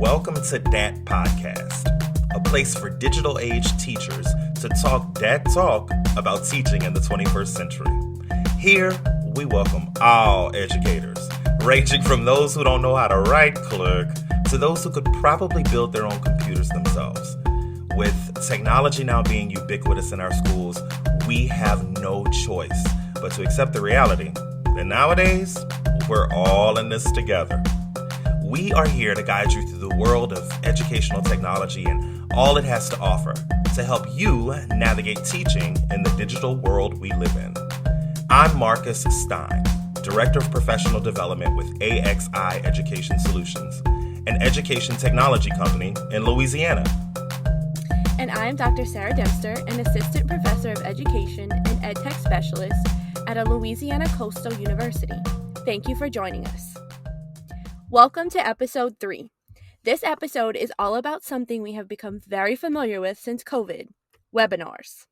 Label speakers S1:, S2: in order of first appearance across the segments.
S1: Welcome to DAT Podcast, a place for digital age teachers to talk DAT talk about teaching in the 21st century. Here, we welcome all educators, ranging from those who don't know how to right-click to those who could probably build their own computers themselves. With technology now being ubiquitous in our schools, we have no choice but to accept the reality. And nowadays, we're all in this together. We are here to guide you through the world of educational technology and all it has to offer to help you navigate teaching in the digital world we live in. I'm Marcus Stein, Director of Professional Development with AXI Education Solutions, an education technology company in Louisiana.
S2: And I'm Dr. Sarah Dempster, an Assistant Professor of Education and EdTech Specialist at a Louisiana Coastal University. Thank you for joining us. Welcome to Episode 3. This episode is all about something we have become very familiar with since COVID, webinars.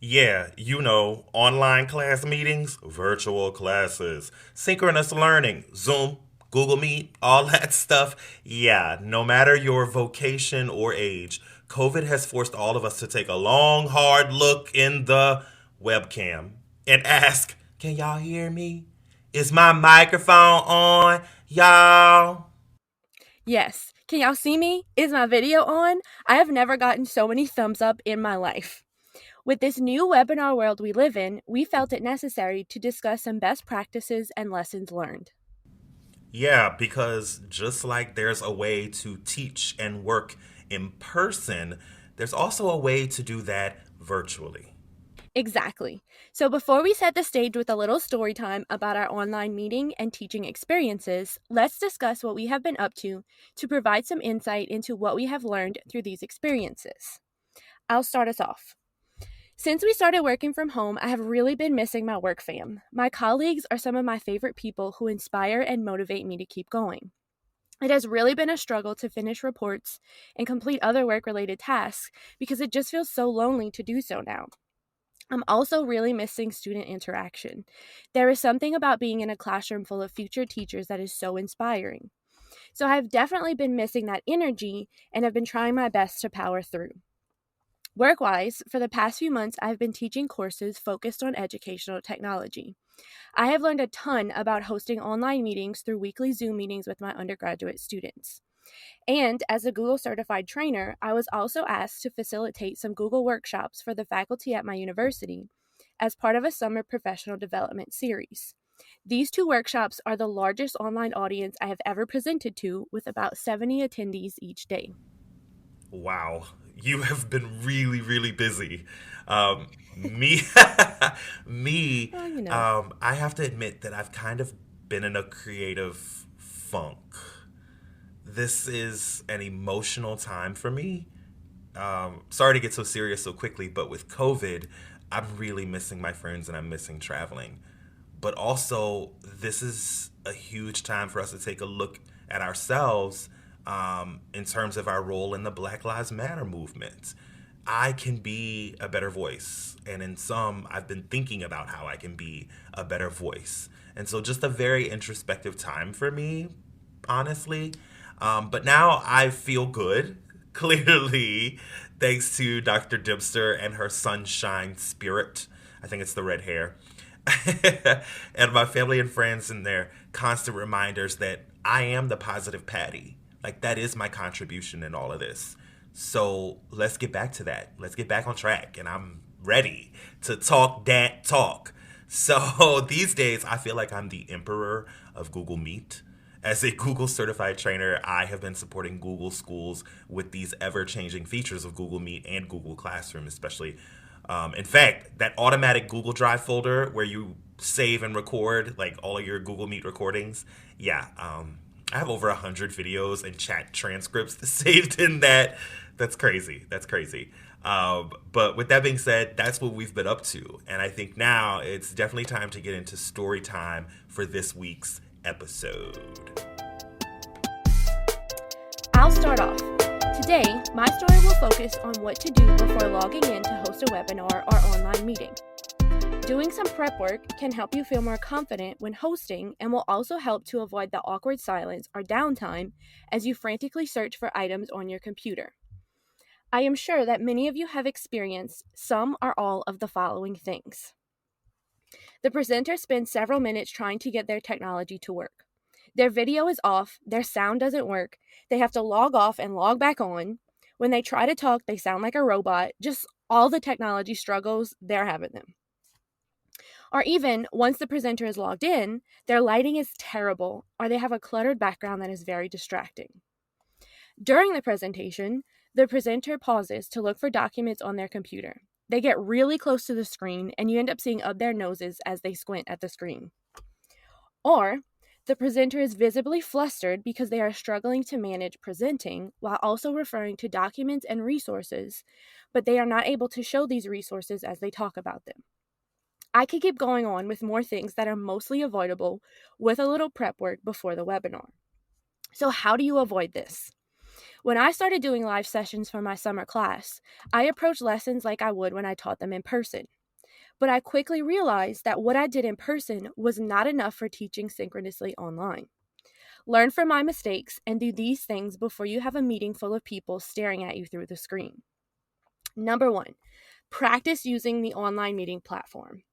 S1: Yeah, you know, online class meetings, virtual classes, synchronous learning, Zoom, Google Meet, all that stuff. Yeah, no matter your vocation or age, COVID has forced all of us to take a long, hard look in the webcam and ask, can y'all hear me? Is my microphone on, y'all?
S2: Yes. Can y'all see me? Is my video on? I have never gotten so many thumbs up in my life. With this new webinar world we live in, we felt it necessary to discuss some best practices and lessons learned.
S1: Yeah, because just like there's a way to teach and work in person, there's also a way to do that virtually.
S2: Exactly. So before we set the stage with a little story time about our online meeting and teaching experiences, let's discuss what we have been up to provide some insight into what we have learned through these experiences. I'll start us off. Since we started working from home, I have really been missing my work fam. My colleagues are some of my favorite people who inspire and motivate me to keep going. It has really been a struggle to finish reports and complete other work-related tasks because it just feels so lonely to do so now. I'm also really missing student interaction. There is something about being in a classroom full of future teachers that is so inspiring. So I've definitely been missing that energy and have been trying my best to power through. Work-wise, for the past few months, I've been teaching courses focused on educational technology. I have learned a ton about hosting online meetings through weekly Zoom meetings with my undergraduate students. And as a Google certified trainer, I was also asked to facilitate some Google workshops for the faculty at my university as part of a summer professional development series. These 2 workshops are the largest online audience I have ever presented to, with about 70 attendees each day.
S1: Wow, you have been really, really busy. Me, I have to admit that I've kind of been in a creative funk. This is an emotional time for me. Sorry to get so serious so quickly, but with COVID, I'm really missing my friends and I'm missing traveling. But also, this is a huge time for us to take a look at ourselves in terms of our role in the Black Lives Matter movement. I can be a better voice, and in some, I've been thinking about how I can be a better voice. And so just a very introspective time for me, honestly. But now I feel good, clearly, thanks to Dr. Dempster and her sunshine spirit. I think it's the red hair. And my family and friends and their constant reminders that I am the positive Patty. Like, that is my contribution in all of this. So let's get back to that. Let's get back on track. And I'm ready to talk that talk. So these days, I feel like I'm the emperor of Google Meet. As a Google certified trainer, I have been supporting Google schools with these ever-changing features of Google Meet and Google Classroom, especially. In fact, that automatic Google Drive folder where you save and record like all of your Google Meet recordings. Yeah, I have over 100 videos and chat transcripts saved in that. That's crazy. But with that being said, that's what we've been up to. And I think now it's definitely time to get into story time for this week's episode.
S2: I'll start off. Today, my story will focus on what to do before logging in to host a webinar or online meeting. Doing some prep work can help you feel more confident when hosting and will also help to avoid the awkward silence or downtime as you frantically search for items on your computer. I am sure that many of you have experienced some or all of the following things. The presenter spends several minutes trying to get their technology to work. Their video is off, their sound doesn't work, they have to log off and log back on. When they try to talk, they sound like a robot. Just all the technology struggles, they're having them. Or even, once the presenter is logged in, their lighting is terrible, or they have a cluttered background that is very distracting. During the presentation, the presenter pauses to look for documents on their computer. They get really close to the screen, and you end up seeing up their noses as they squint at the screen. Or, the presenter is visibly flustered because they are struggling to manage presenting while also referring to documents and resources, but they are not able to show these resources as they talk about them. I could keep going on with more things that are mostly avoidable with a little prep work before the webinar. So how do you avoid this? When I started doing live sessions for my summer class, I approached lessons like I would when I taught them in person. But I quickly realized that what I did in person was not enough for teaching synchronously online. Learn from my mistakes and do these things before you have a meeting full of people staring at you through the screen. Number 1, practice using the online meeting platform.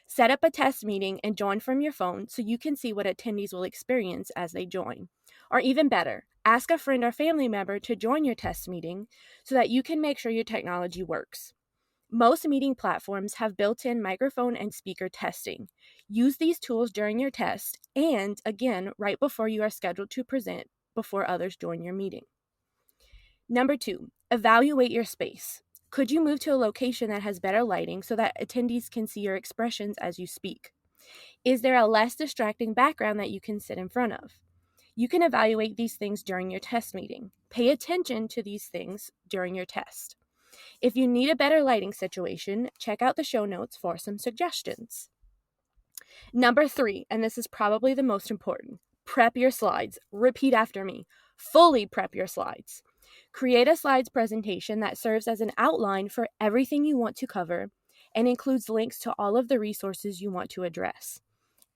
S2: Set up a test meeting and join from your phone so you can see what attendees will experience as they join. Or even better, ask a friend or family member to join your test meeting so that you can make sure your technology works. Most meeting platforms have built-in microphone and speaker testing. Use these tools during your test and, again, right before you are scheduled to present before others join your meeting. Number 2, evaluate your space. Could you move to a location that has better lighting so that attendees can see your expressions as you speak? Is there a less distracting background that you can sit in front of? You can evaluate these things during your test meeting. Pay attention to these things during your test. If you need a better lighting situation, check out the show notes for some suggestions. Number 3, and this is probably the most important, prep your slides. Repeat after me. Fully prep your slides. Create a slides presentation that serves as an outline for everything you want to cover and includes links to all of the resources you want to address.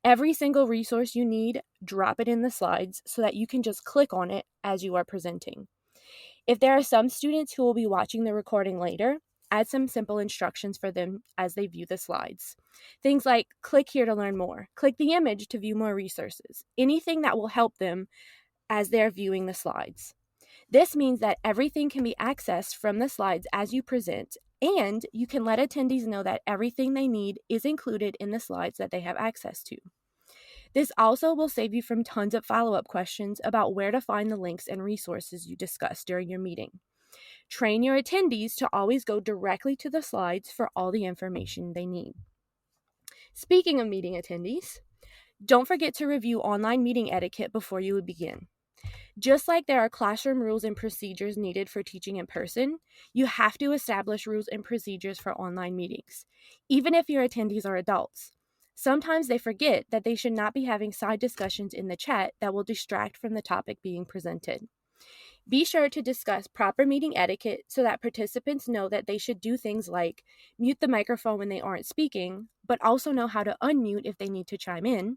S2: Every single resource you need, drop it in the slides so that you can just click on it as you are presenting. If there are some students who will be watching the recording later, add some simple instructions for them as they view the slides. Things like click here to learn more, click the image to view more resources, anything that will help them as they're viewing the slides. This means that everything can be accessed from the slides as you present, and you can let attendees know that everything they need is included in the slides that they have access to. This also will save you from tons of follow-up questions about where to find the links and resources you discussed during your meeting. Train your attendees to always go directly to the slides for all the information they need. Speaking of meeting attendees, don't forget to review online meeting etiquette before you begin. Just like there are classroom rules and procedures needed for teaching in person, you have to establish rules and procedures for online meetings, even if your attendees are adults. Sometimes they forget that they should not be having side discussions in the chat that will distract from the topic being presented. Be sure to discuss proper meeting etiquette so that participants know that they should do things like mute the microphone when they aren't speaking, but also know how to unmute if they need to chime in,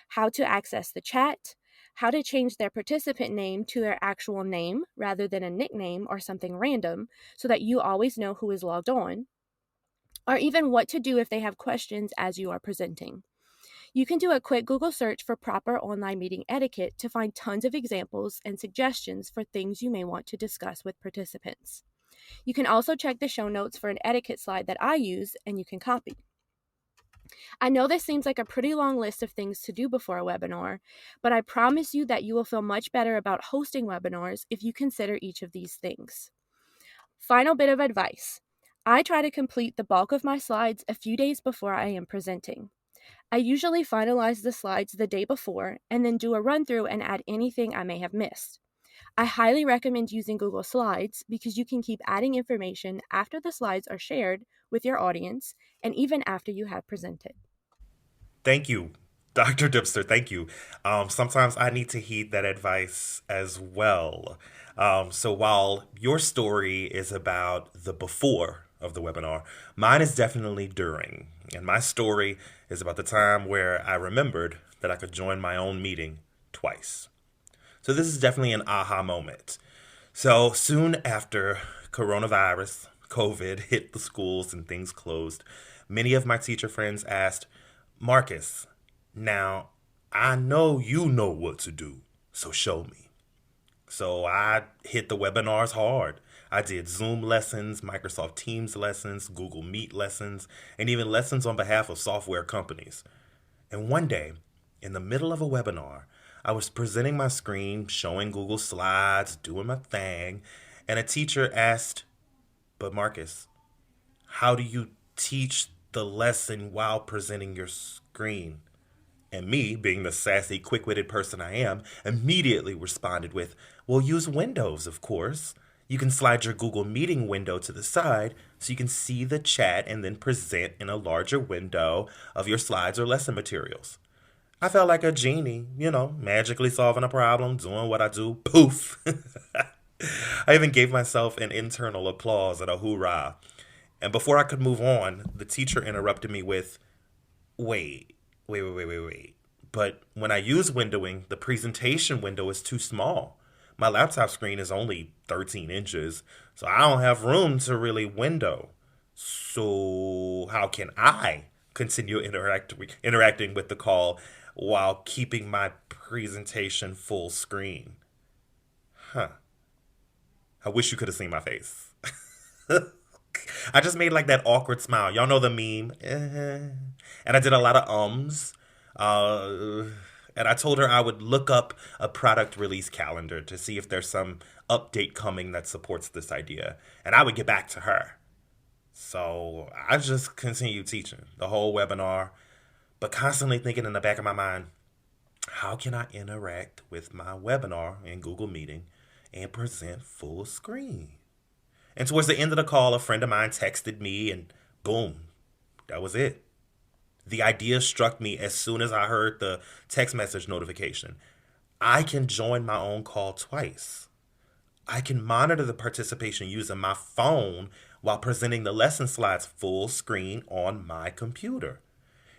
S2: how to access the chat, how to change their participant name to their actual name rather than a nickname or something random so that you always know who is logged on, or even what to do if they have questions as you are presenting. You can do a quick Google search for proper online meeting etiquette to find tons of examples and suggestions for things you may want to discuss with participants. You can also check the show notes for an etiquette slide that I use and you can copy. I know this seems like a pretty long list of things to do before a webinar, but I promise you that you will feel much better about hosting webinars if you consider each of these things. Final bit of advice. I try to complete the bulk of my slides a few days before I am presenting. I usually finalize the slides the day before and then do a run through and add anything I may have missed. I highly recommend using Google Slides because you can keep adding information after the slides are shared with your audience and even after you have presented.
S1: Thank you, Dr. Dipster. Thank you. Sometimes I need to heed that advice as well. So while your story is about the before, of the webinar. Mine is definitely during. And my story is about the time where I remembered that I could join my own meeting twice. So this is definitely an aha moment. So soon after coronavirus, COVID hit the schools and things closed, many of my teacher friends asked, Marcus, now I know you know what to do, so show me. So I hit the webinars hard. I did Zoom lessons, Microsoft Teams lessons, Google Meet lessons, and even lessons on behalf of software companies. And one day, in the middle of a webinar, I was presenting my screen, showing Google Slides, doing my thing, and a teacher asked, but Marcus, how do you teach the lesson while presenting your screen? And me, being the sassy, quick-witted person I am, immediately responded with, well, use Windows, of course. You can slide your Google Meeting window to the side so you can see the chat and then present in a larger window of your slides or lesson materials. I felt like a genie, magically solving a problem, doing what I do, poof. I even gave myself an internal applause and a hoorah. And before I could move on, the teacher interrupted me with, wait. But when I use windowing, the presentation window is too small. My laptop screen is only 13 inches, so I don't have room to really window. So how can I continue interacting with the call while keeping my presentation full screen? Huh. I wish you could have seen my face. I just made like that awkward smile. Y'all know the meme. And I did a lot of ums. And I told her I would look up a product release calendar to see if there's some update coming that supports this idea. And I would get back to her. So I just continued teaching the whole webinar, but constantly thinking in the back of my mind, how can I interact with my webinar in Google Meeting and present full screen? And towards the end of the call, a friend of mine texted me and boom, that was it. The idea struck me as soon as I heard the text message notification. I can join my own call twice. I can monitor the participation using my phone while presenting the lesson slides full screen on my computer.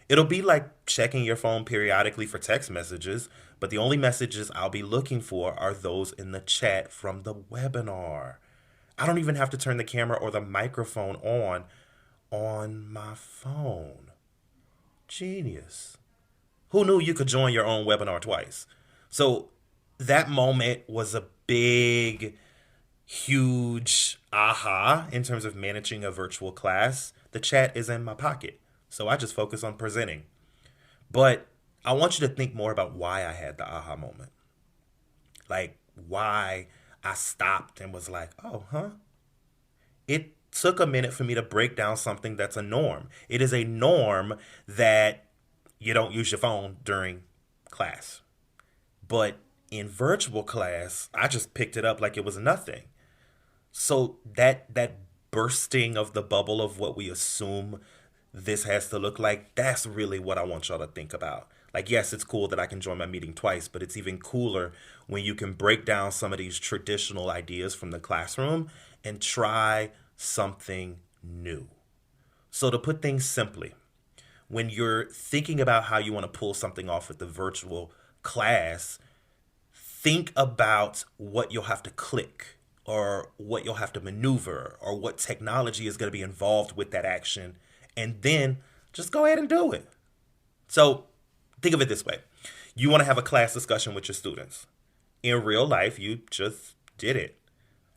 S1: It'll be like checking your phone periodically for text messages, but the only messages I'll be looking for are those in the chat from the webinar. I don't even have to turn the camera or the microphone on my phone. Genius. Who knew you could join your own webinar twice? So that moment was a big, huge aha in terms of managing a virtual class. The chat is in my pocket, so I just focus on presenting. But I want you to think more about why I had the aha moment. Like why I stopped and was like, oh, huh? It took a minute for me to break down something that's a norm. It is a norm that you don't use your phone during class. But in virtual class, I just picked it up like it was nothing. So that bursting of the bubble of what we assume this has to look like, that's really what I want y'all to think about. Like, yes, it's cool that I can join my meeting twice, but it's even cooler when you can break down some of these traditional ideas from the classroom and try something new. So to put things simply, when you're thinking about how you want to pull something off with the virtual class, think about what you'll have to click or what you'll have to maneuver or what technology is going to be involved with that action, and then just go ahead and do it. So think of it this way. You want to have a class discussion with your students. In real life, you just did it.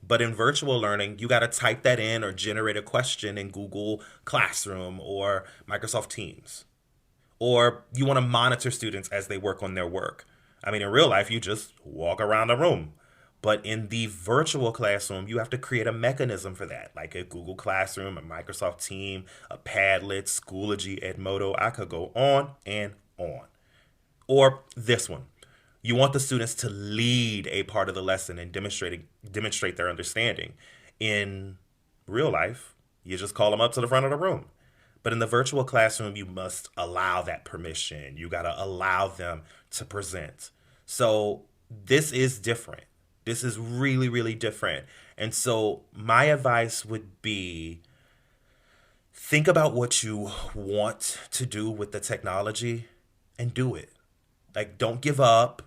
S1: But in virtual learning, you got to type that in or generate a question in Google Classroom or Microsoft Teams. Or you want to monitor students as they work on their work. I mean, in real life, you just walk around the room. But in the virtual classroom, you have to create a mechanism for that, like a Google Classroom, a Microsoft Team, a Padlet, Schoology, Edmodo. I could go on and on. Or this one. You want the students to lead a part of the lesson and demonstrate their understanding. In real life, you just call them up to the front of the room. But in the virtual classroom, you must allow that permission. You got to allow them to present. So this is different. This is really, really different. And so my advice would be Think about what you want to do with the technology and do it. Like, don't give up.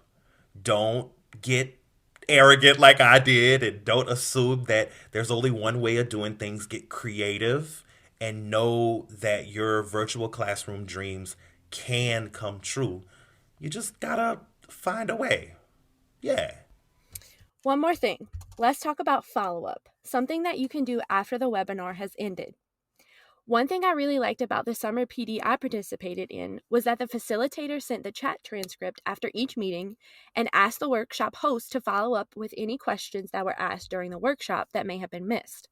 S1: Don't get arrogant like I did, and don't assume that there's only one way of doing things. Get creative and know that your virtual classroom dreams can come true. You just gotta find a way. Yeah.
S2: One more thing. Let's talk about follow-up, something that you can do after the webinar has ended. One thing I really liked about the summer PD I participated in was that the facilitator sent the chat transcript after each meeting and asked the workshop host to follow up with any questions that were asked during the workshop that may have been missed.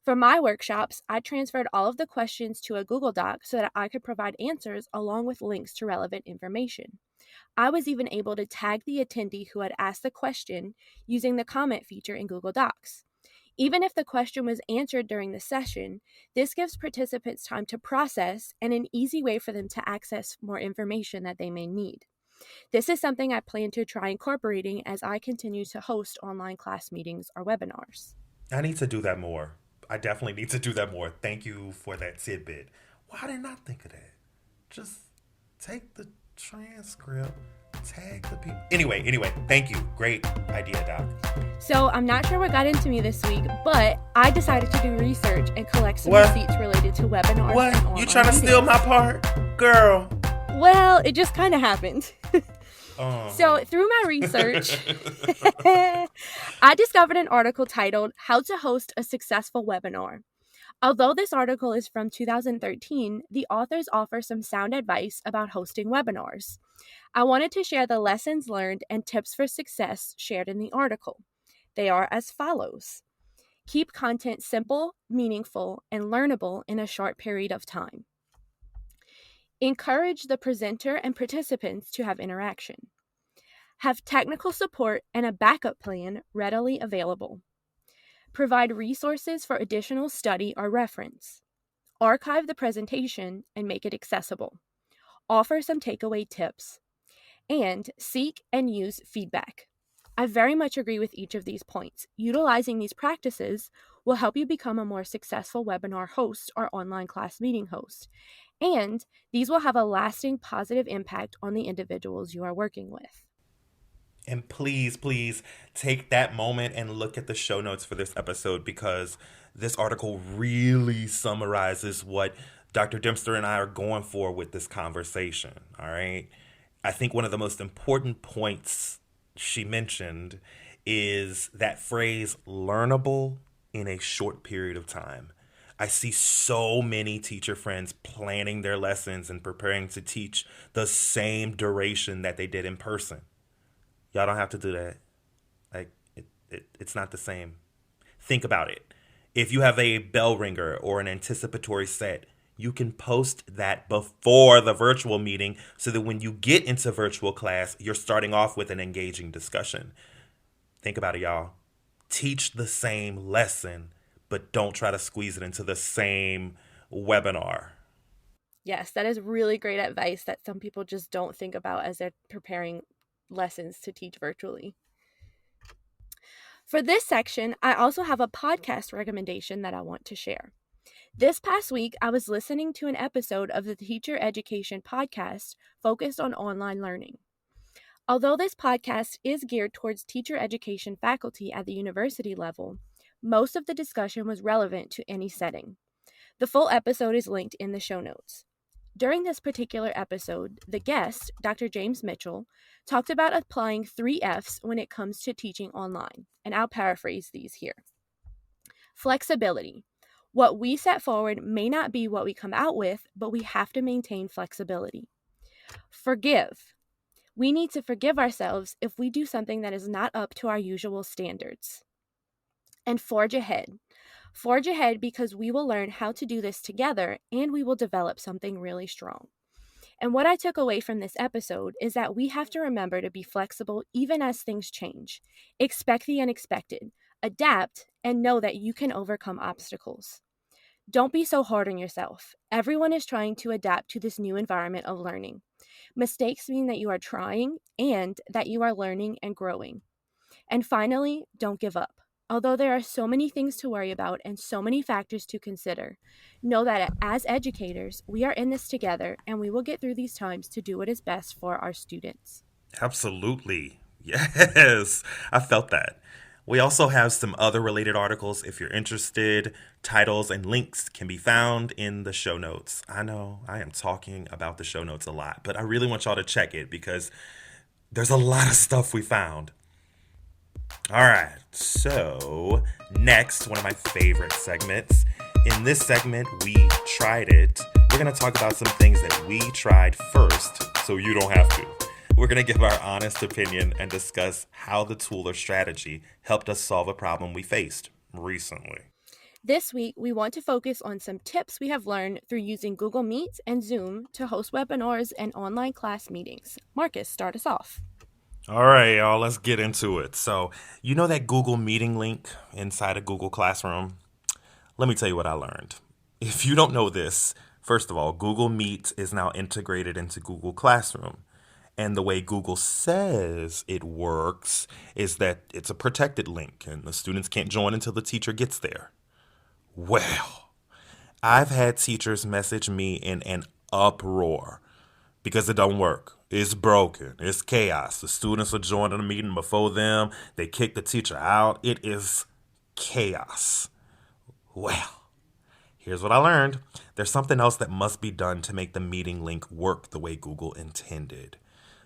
S2: For my workshops, I transferred all of the questions to a Google Doc so that I could provide answers along with links to relevant information. I was even able to tag the attendee who had asked the question using the comment feature in Google Docs. Even if the question was answered during the session, this gives participants time to process and an easy way for them to access more information that they may need. This is something I plan to try incorporating as I continue to host online class meetings or webinars.
S1: I need to do that more. I definitely need to do that more. Thank you for that tidbit. Why didn't I think of that? Just take the transcript, tag the people. Anyway, thank you. Great idea, Doc.
S2: So I'm not sure what got into me this week, but I decided to do research and collect some
S1: What?
S2: receipts related to webinars.
S1: What?
S2: And online
S1: You trying to steal
S2: meetings.
S1: my part? Girl.
S2: Well, it just kind of happened.
S1: Oh.
S2: So through my research, I discovered an article titled How to Host a Successful Webinar. Although this article is from 2013, the authors offer some sound advice about hosting webinars. I wanted to share the lessons learned and tips for success shared in the article. They are as follows. Keep content simple, meaningful, and learnable in a short period of time. Encourage the presenter and participants to have interaction. Have technical support and a backup plan readily available. Provide resources for additional study or reference. Archive the presentation and make it accessible. Offer some takeaway tips. And seek and use feedback. I very much agree with each of these points. Utilizing these practices will help you become a more successful webinar host or online class meeting host. And these will have a lasting positive impact on the individuals you are working with.
S1: And please, please take that moment and look at the show notes for this episode, because this article really summarizes what Dr. Dempster and I are going for with this conversation. All right. I think one of the most important points she mentioned is that phrase, learnable in a short period of time. I see so many teacher friends planning their lessons and preparing to teach the same duration that they did in person. Y'all don't have to do that. Like, it's not the same. Think about it. If you have a bell ringer or an anticipatory set, you can post that before the virtual meeting so that when you get into virtual class, you're starting off with an engaging discussion. Think about it, y'all. Teach the same lesson, but don't try to squeeze it into the same webinar.
S2: Yes, that is really great advice that some people just don't think about as they're preparing lessons to teach virtually. For this section, I also have a podcast recommendation that I want to share. This past week, I was listening to an episode of the Teacher Education podcast focused on online learning. Although this podcast is geared towards teacher education faculty at the university level, most of the discussion was relevant to any setting. The full episode is linked in the show notes. During this particular episode, the guest, Dr. James Mitchell, talked about applying 3 F's when it comes to teaching online, and I'll paraphrase these here. Flexibility. What we set forward may not be what we come out with, but we have to maintain flexibility. Forgive. We need to forgive ourselves if we do something that is not up to our usual standards. And forge ahead. Forge ahead because we will learn how to do this together and we will develop something really strong. And what I took away from this episode is that we have to remember to be flexible even as things change. Expect the unexpected, adapt, and know that you can overcome obstacles. Don't be so hard on yourself. Everyone is trying to adapt to this new environment of learning. Mistakes mean that you are trying and that you are learning and growing. And finally, don't give up. Although there are so many things to worry about and so many factors to consider, know that as educators, we are in this together and we will get through these times to do what is best for our students.
S1: Absolutely. Yes, I felt that. We also have some other related articles if you're interested. Titles and links can be found in the show notes. I know I am talking about the show notes a lot, but I really want y'all to check it because there's a lot of stuff we found. All right, so next, one of my favorite segments. In this segment, we tried it. We're going to talk about some things that we tried first so you don't have to. We're going to give our honest opinion and discuss how the tool or strategy helped us solve a problem we faced recently.
S2: This week, we want to focus on some tips we have learned through using Google Meet and Zoom to host webinars and online class meetings. Marcus, start us off.
S1: All right, y'all, let's get into it. So, you know that Google Meeting link inside of Google Classroom? Let me tell you what I learned. If you don't know this, first of all, Google Meet is now integrated into Google Classroom. And the way Google says it works is that it's a protected link and the students can't join until the teacher gets there. Well, I've had teachers message me in an uproar because it don't work. It's broken. It's chaos. The students are joining the meeting before them. They kick the teacher out. It is chaos. Well, here's what I learned. There's something else that must be done to make the meeting link work the way Google intended.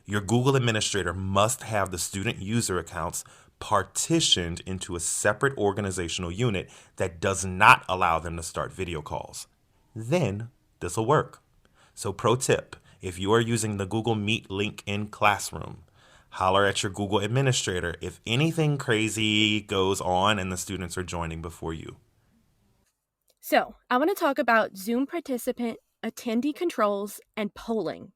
S1: Your Google administrator must have the student user accounts partitioned into a separate organizational unit that does not allow them to start video calls. Then this will work. So pro tip, if you are using the Google Meet link in Classroom, holler at your Google administrator if anything crazy goes on and the students are joining before you.
S2: So, I want to talk about Zoom participant attendee controls and polling.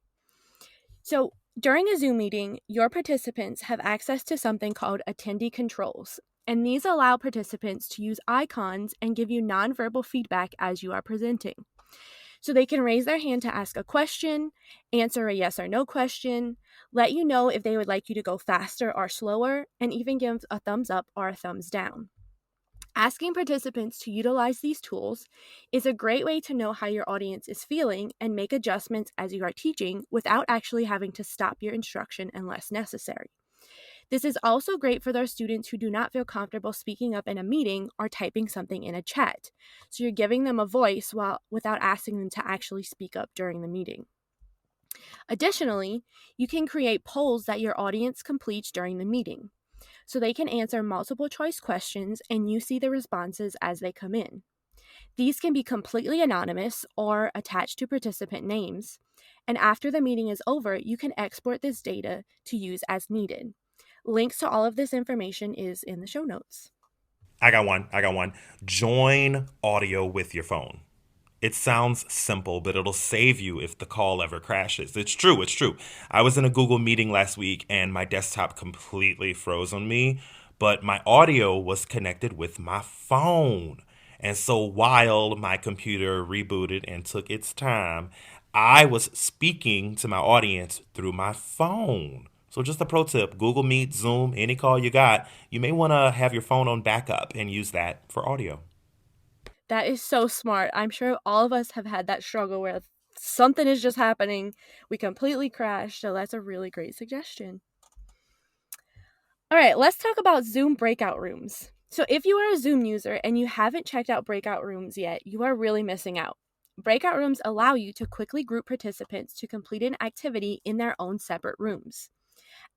S2: So, during a Zoom meeting, your participants have access to something called attendee controls, and these allow participants to use icons and give you nonverbal feedback as you are presenting. So they can raise their hand to ask a question, answer a yes or no question, let you know if they would like you to go faster or slower, and even give a thumbs up or a thumbs down. Asking participants to utilize these tools is a great way to know how your audience is feeling and make adjustments as you are teaching without actually having to stop your instruction unless necessary. This is also great for those students who do not feel comfortable speaking up in a meeting or typing something in a chat. So you're giving them a voice without asking them to actually speak up during the meeting. Additionally, you can create polls that your audience completes during the meeting. So they can answer multiple choice questions and you see the responses as they come in. These can be completely anonymous or attached to participant names. And after the meeting is over, you can export this data to use as needed. Links to all of this information is in the show notes.
S1: I got one. Join audio with your phone. It sounds simple, but it'll save you if the call ever crashes. It's true. I was in a Google meeting last week and my desktop completely froze on me, but my audio was connected with my phone. And so while my computer rebooted and took its time, I was speaking to my audience through my phone. So just a pro tip, Google Meet, Zoom, any call you got, you may want to have your phone on backup and use that for audio.
S2: That is so smart. I'm sure all of us have had that struggle where something is just happening. We completely crash. So that's a really great suggestion. All right, let's talk about Zoom Breakout Rooms. So if you are a Zoom user and you haven't checked out Breakout Rooms yet, you are really missing out. Breakout Rooms allow you to quickly group participants to complete an activity in their own separate rooms.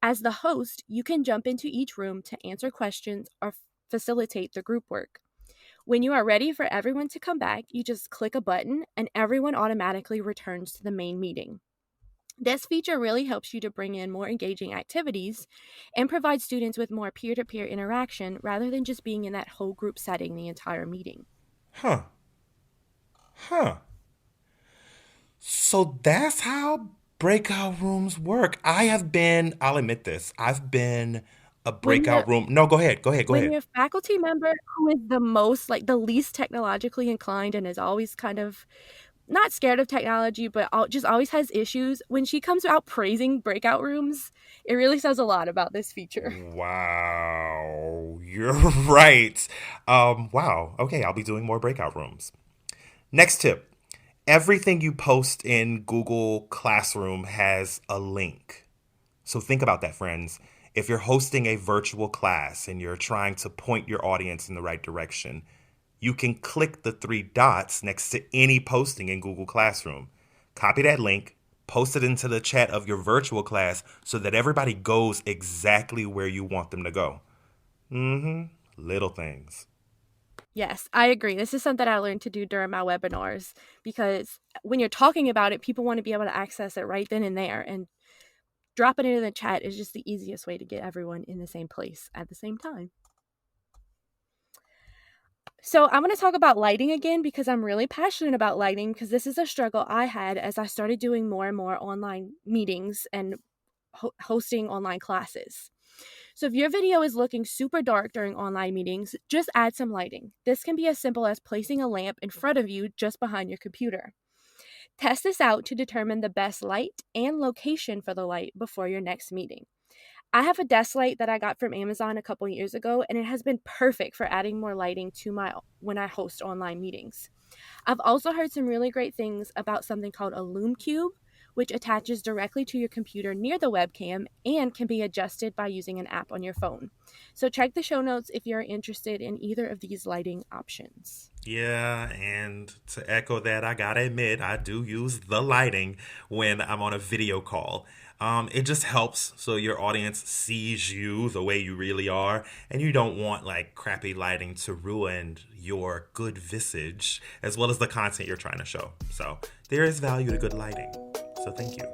S2: As the host, you can jump into each room to answer questions or facilitate the group work. When you are ready for everyone to come back, you just click a button and everyone automatically returns to the main meeting. This feature really helps you to bring in more engaging activities and provide students with more peer-to-peer interaction rather than just being in that whole group setting the entire meeting.
S1: Huh. So that's how breakout rooms work. I'll admit this, I've been a breakout room. No, go ahead.
S2: When your faculty member who is the least technologically inclined and is always kind of not scared of technology, but just always has issues, when she comes out praising breakout rooms, it really says a lot about this feature.
S1: Wow. You're right. Wow. Okay, I'll be doing more breakout rooms. Next tip. Everything you post in Google Classroom has a link. So think about that, friends. If you're hosting a virtual class and you're trying to point your audience in the right direction, you can click the three dots next to any posting in Google Classroom. Copy that link, post it into the chat of your virtual class so that everybody goes exactly where you want them to go. Little things.
S2: Yes, I agree. This is something I learned to do during my webinars because when you're talking about it, people want to be able to access it right then and there. And dropping it in the chat is just the easiest way to get everyone in the same place at the same time. So I'm going to talk about lighting again because I'm really passionate about lighting because this is a struggle I had as I started doing more and more online meetings and hosting online classes. So if your video is looking super dark during online meetings, just add some lighting. This can be as simple as placing a lamp in front of you just behind your computer. Test this out to determine the best light and location for the light before your next meeting. I have a desk light that I got from Amazon a couple years ago, and it has been perfect for adding more lighting to when I host online meetings. I've also heard some really great things about something called a Lume Cube, which attaches directly to your computer near the webcam and can be adjusted by using an app on your phone. So check the show notes if you're interested in either of these lighting options.
S1: Yeah, and to echo that, I gotta admit, I do use the lighting when I'm on a video call. It just helps so your audience sees you the way you really are, and you don't want like crappy lighting to ruin your good visage as well as the content you're trying to show. So there is value to good lighting. So thank you.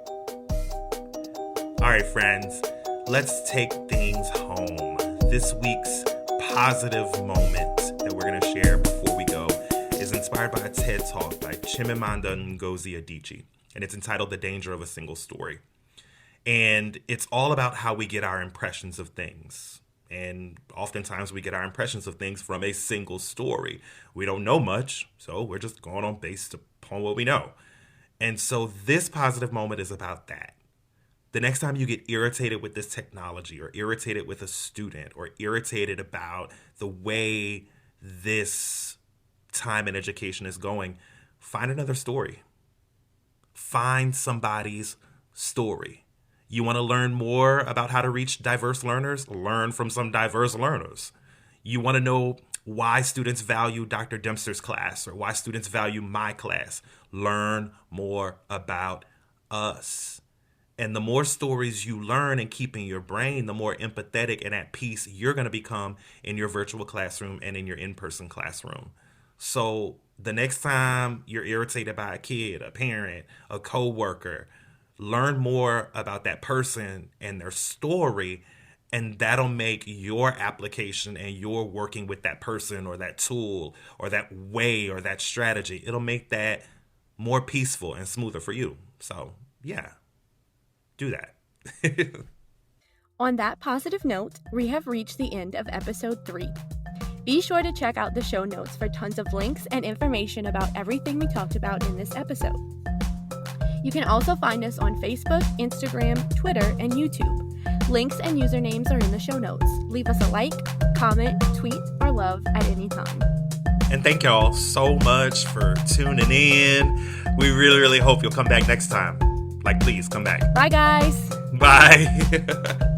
S1: All right, friends, let's take things home. This week's positive moment that we're going to share before we go is inspired by a TED Talk by Chimamanda Ngozi Adichie, and it's entitled The Danger of a Single Story. And it's all about how we get our impressions of things. And oftentimes we get our impressions of things from a single story. We don't know much, so we're just going on based upon what we know. And so this positive moment is about that. The next time you get irritated with this technology or irritated with a student or irritated about the way this time in education is going, find another story. Find somebody's story. You want to learn more about how to reach diverse learners? Learn from some diverse learners. You want to know why students value Dr. Dempster's class or why students value my class? Learn more about us. And the more stories you learn and keep in your brain, the more empathetic and at peace you're going to become in your virtual classroom and in your in-person classroom. So the next time you're irritated by a kid, a parent, a coworker, learn more about that person and their story, and that'll make your application and your working with that person or that tool or that way or that strategy, it'll make that more peaceful and smoother for you. So, yeah, do that.
S2: On that positive note, we have reached the end of episode 3. Be sure to check out the show notes for tons of links and information about everything we talked about in this episode. You can also find us on Facebook, Instagram, Twitter, and YouTube. Links and usernames are in the show notes. Leave us a like, comment, tweet, or love at any time.
S1: And thank y'all so much for tuning in. We really, really hope you'll come back next time. Like, please come back.
S2: Bye, guys.
S1: Bye.